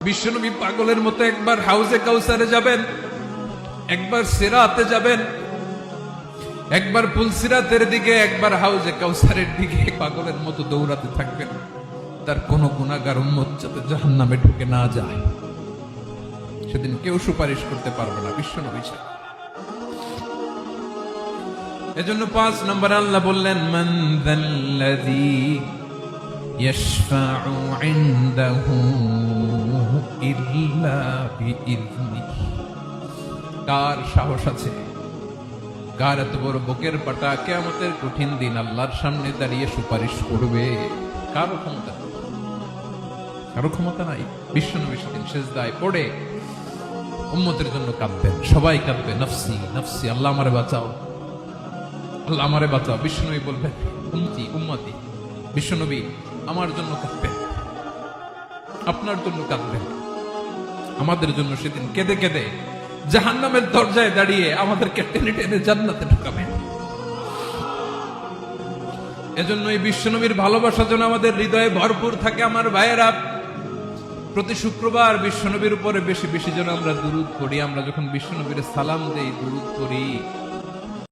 বিশ্বনবী পাগলের মতো একবার হাউজে কাউসারে যাবেন, একবার সিরাতে যাবেন, একবার পুলসিরাতের দিকে, একবার হাউজে কাউসারের দিকে পাগলের মতো দৌড়াতে থাকবেন। তার কোন গুনাহগার উম্মত যাতে জাহান্নামে ঢুকে না যায়, সেদিন কেউ সুপারিশ করতে পারবে না বিশ্বনবী ছাড়া। এজন্য 5 নম্বর আল্লাহ বললেন, মান যাল্লাযী ইয়াশফাউ ইনদাহু ইল্লা বিইযনিহি। কার সাহস আছে, কার এত বড় বুকের পাটা কিয়ামতের কঠিন দিন আল্লাহর সামনে দাঁড়িয়ে সুপারিশ করবে? কারো ক্ষমতা, কারো ক্ষমতা নাই। বিশ্বনবী সেদিন সিজদায় পড়ে উম্মতের জন্য কাঁদবেন, সবাই কাঁদবে, নফসি নফসি, আল্লাহ আমারে বাঁচাও, আল্লাহ আমারে বাঁচাও। বিশ্বনবী বলবেন, উম্মতি উম্মতি। বিশ্বনবী আমার জন্য কাঁদবেন, আপনার জন্য কাঁদবেন, আমাদের জন্য সেদিন কেঁদে কেঁদে জাহান্নামের দরজায় দাঁড়িয়ে আমাদেরকে টেনে টেনে জান্নাতে ঢুকাবেন। এজন্য এই বিশ্বনবীর ভালোবাসা যেন আমাদের হৃদয়ে ভরপুর থাকে। আমার ভাইয়েরা, প্রতি শুক্রবার বিশ্বনবীর উপরে বেশি বেশি যেন আমরা দুরূদ পড়ি। আমরা যখন বিশ্বনবীর সালাম দেই, দুরূদ পড়ি,